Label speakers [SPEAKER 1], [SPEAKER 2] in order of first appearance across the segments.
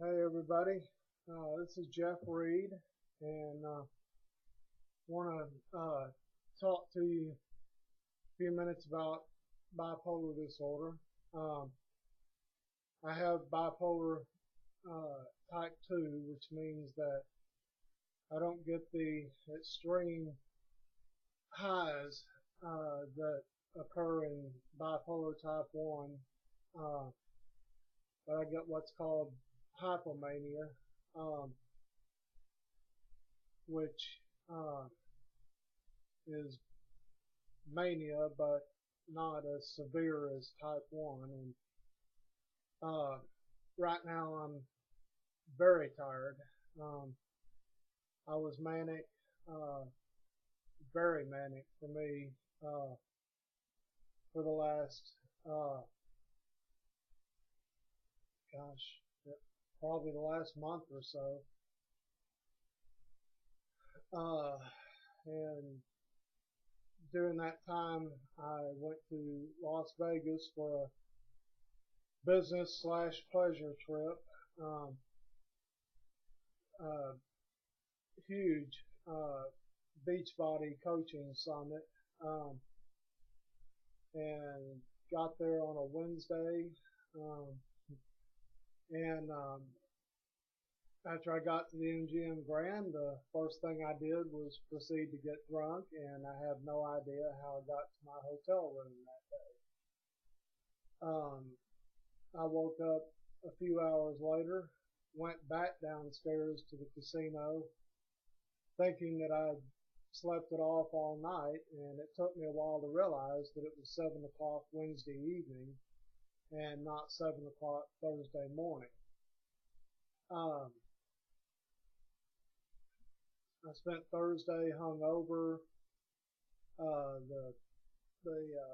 [SPEAKER 1] Hey everybody, this is Jeff Reed, and want to talk to you a few minutes about bipolar disorder. Um, I have bipolar type 2, which means that I don't get the extreme highs that occur in bipolar type 1, uh, but I get what's called hypomania, um, which uh, is mania, but not as severe as type 1. And uh, right now I'm very tired. Um, I was manic, uh, very manic for me uh, for the last, uh, gosh, probably the last month or so. Uh, and during that time, I went to Las Vegas for a business slash pleasure trip. Um, uh, Huge Beachbody coaching summit, um, and got there on a Wednesday. Um, and after I got to the MGM Grand, the first thing I did was proceed to get drunk, and I have no idea how I got to my hotel room that day. I woke up a few hours later, went back downstairs to the casino, thinking that I'd slept it off all night, and it took me a while to realize that it was 7 o'clock Wednesday evening and not 7 o'clock Thursday morning. Um, I spent Thursday hungover. The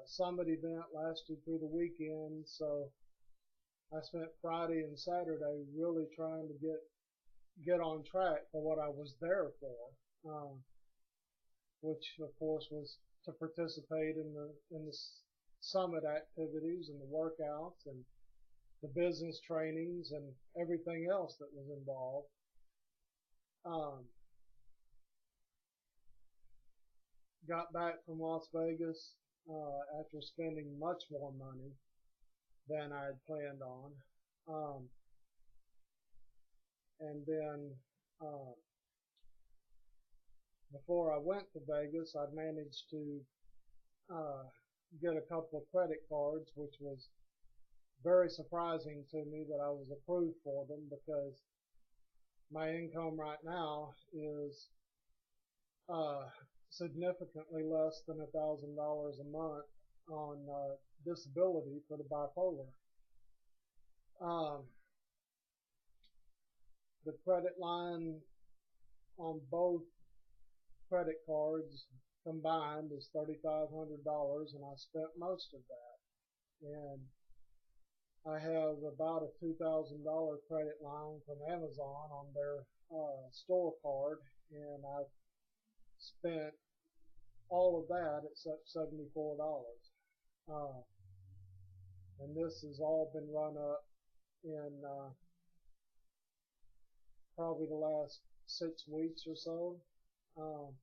[SPEAKER 1] summit event lasted through the weekend, so I spent Friday and Saturday really trying to get on track for what I was there for, which of course was to participate in the summit activities and the workouts and the business trainings and everything else that was involved. Um, got back from Las Vegas after spending much more money than I had planned on. Um, and then uh, before I went to Vegas, I managed to uh, get a couple of credit cards, which was very surprising to me that I was approved for them because my income right now is uh, significantly less than $1,000 a month on disability for the bipolar. Um, the credit line on both credit cards combined is $3,500, and I spent most of that. And I have about a $2,000 credit line from Amazon on their store card, and I've spent all of that except $74. Uh, and this has all been run up in probably the last 6 weeks or so. Um,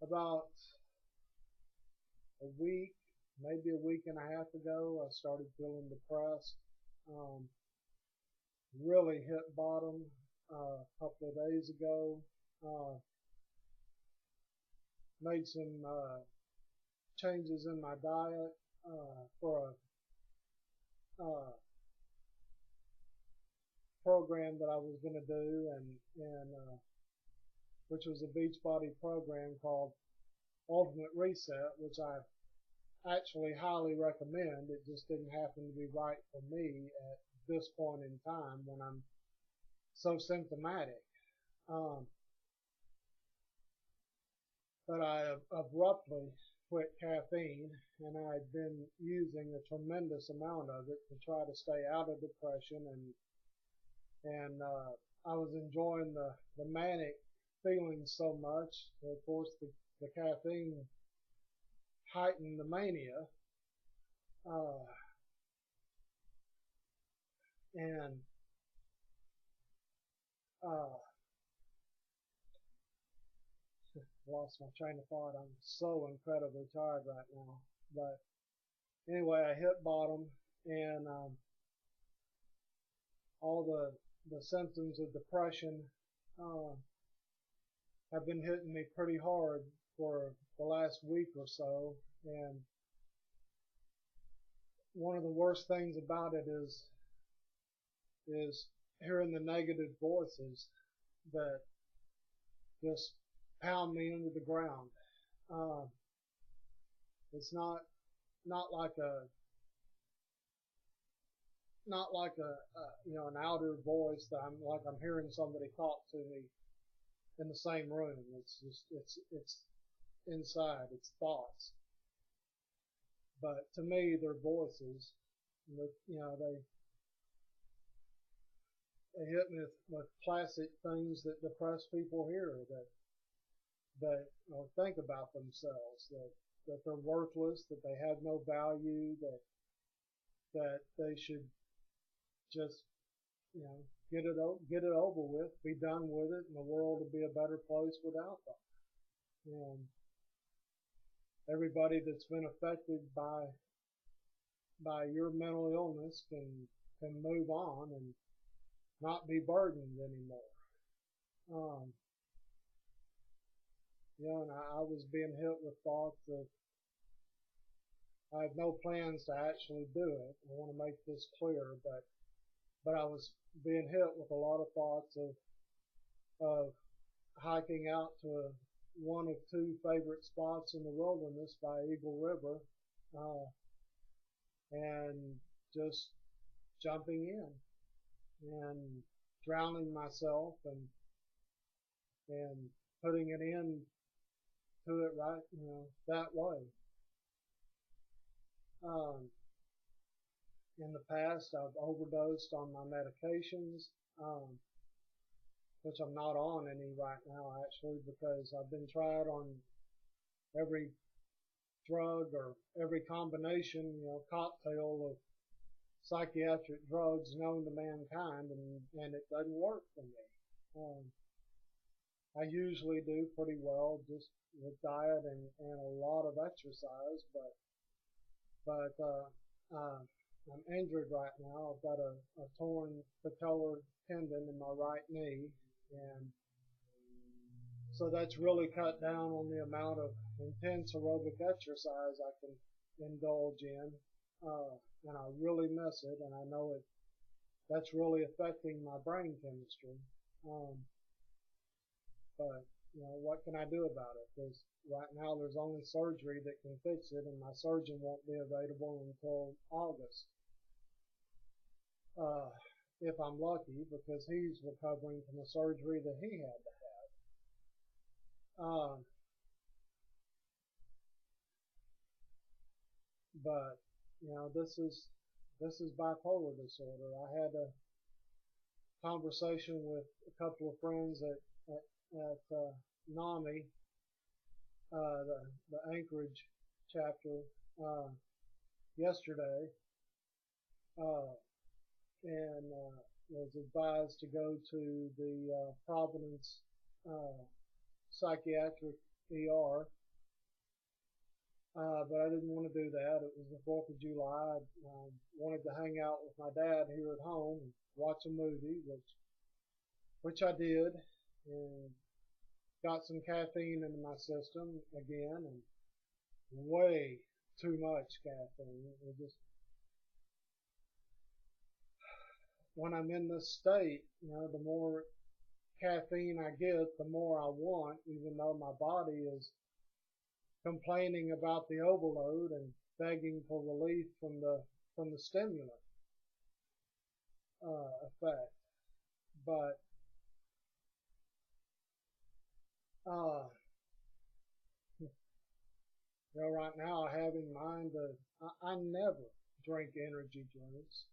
[SPEAKER 1] about a week, maybe a week and a half ago, I started feeling depressed. Um, really hit bottom a couple of days ago. Uh, Made some changes in my diet for a program that I was going to do, and which was a Beachbody program called Ultimate Reset, which I actually highly recommend. It just didn't happen to be right for me at this point in time when I'm so symptomatic. Um, but I abruptly quit caffeine, and I had been using a tremendous amount of it to try to stay out of depression, and I was enjoying the manic feelings so much. Of course, the caffeine heightened the mania. Uh, And uh, lost my train of thought. I'm so incredibly tired right now. But anyway, I hit bottom, and all the symptoms of depression uh, have been hitting me pretty hard for the last week or so. And one of the worst things about it is hearing the negative voices that just pound me into the ground. Uh, it's not like a not like an outer voice that I'm hearing somebody talk to me in the same room. It's just it's inside. It's thoughts, but to me they're voices. They hit me with classic things that depressed people hear that think about themselves, that they're worthless, that they have no value, that they should just you know get it over with, be done with it, and the world will be a better place without them. And everybody that's been affected by your mental illness can move on and not be burdened anymore. Um, and I was being hit with thoughts of I have no plans to actually do it. I want to make this clear, but I was being hit with a lot of thoughts of hiking out to one of two favorite spots in the wilderness by Eagle River, uh, and just jumping in and drowning myself and putting it in to it right, that way. Um, in the past, I've overdosed on my medications, which I'm not on any right now actually because I've been tried on every drug or every combination, cocktail of psychiatric drugs known to mankind, and it doesn't work for me. Um, I usually do pretty well just with diet and a lot of exercise, but I'm injured right now. I've got a torn patellar tendon in my right knee, and so that's really cut down on the amount of intense aerobic exercise I can indulge in, and I really miss it, and I know that's really affecting my brain chemistry. Um, but what can I do about it? Because right now there's only surgery that can fix it, and my surgeon won't be available until August, uh, if I'm lucky, because he's recovering from a surgery that he had to have. But this is bipolar disorder. I had a conversation with a couple of friends at NAMI, the Anchorage chapter, uh, yesterday, uh, and was advised to go to the Providence uh, psychiatric ER. But I didn't want to do that. It was the 4th of July. I wanted to hang out with my dad here at home and watch a movie, which I did, and got some caffeine into my system again, and way too much caffeine. It just when I'm in this state, the more caffeine I get, the more I want, even though my body is complaining about the overload and begging for relief from the stimulant effect. But uh, right now I have in mind that I never drink energy drinks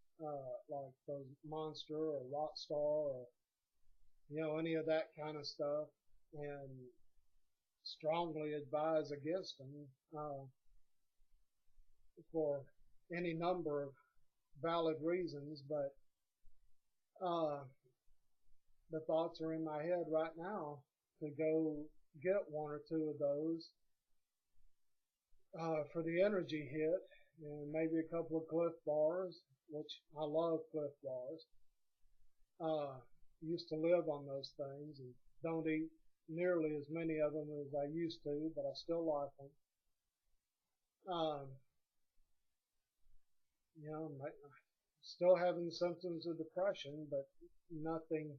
[SPEAKER 1] like those Monster or Rockstar or any of that kind of stuff, and strongly advise against them for any number of valid reasons. But Uh, the thoughts are in my head right now to go get one or two of those for the energy hit, and maybe a couple of Cliff Bars, which I love Cliff Bars. Uh, used to live on those things and don't eat nearly as many of them as I used to, but I still like them. Um, you know, still having symptoms of depression, but nothing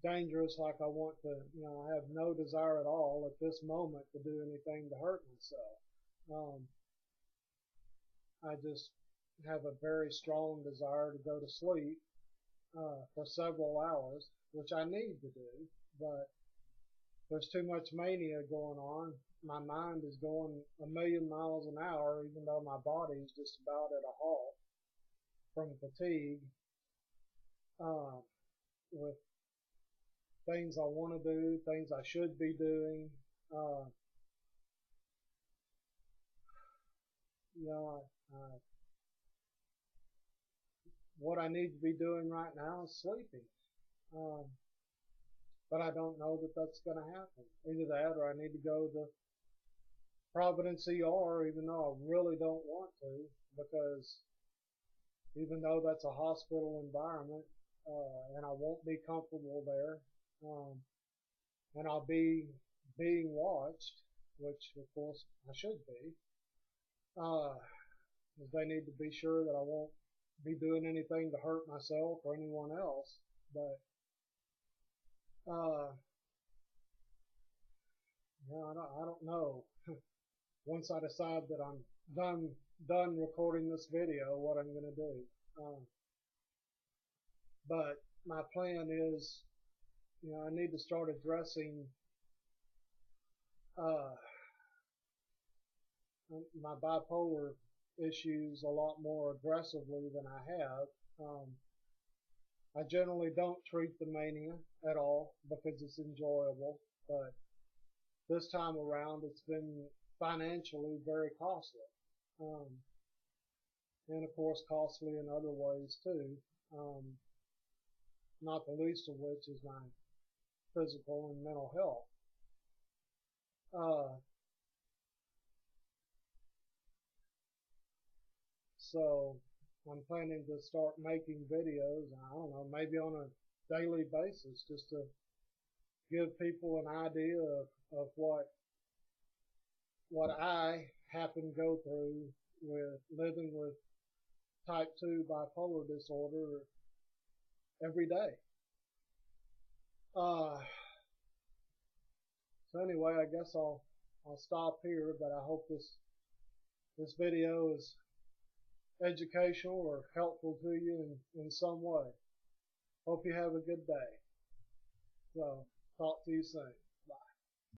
[SPEAKER 1] dangerous like I want to, I have no desire at all at this moment to do anything to hurt myself. I just have a very strong desire to go to sleep for several hours, which I need to do, but there's too much mania going on. My mind is going a million miles an hour, even though my body's just about at a halt from fatigue, uh, with things I want to do, things I should be doing. Uh, you know, what I need to be doing right now is sleeping. Um, but I don't know that that's going to happen. Either that or I need to go to Providence ER, even though I really don't want to, because even though that's a hospital environment, and I won't be comfortable there, um, and I'll be being watched, which of course I should be, uh, they need to be sure that I won't be doing anything to hurt myself or anyone else. But uh, yeah, I don't know. Once I decide that I'm done recording this video, what I'm going to do. Uh, but my plan is, I need to start addressing uh, my bipolar issues a lot more aggressively than I have. Um, I generally don't treat the mania at all because it's enjoyable, but this time around it's been financially very costly. Um, and of course costly in other ways too, not the least of which is my physical and mental health. Uh, so I'm planning to start making videos, I don't know, maybe on a daily basis, just to give people an idea of what I happen to go through with living with type 2 bipolar disorder every day. Uh, so anyway, I guess I'll stop here, but I hope this video is educational or helpful to you in some way. Hope you have a good day. So talk to you soon.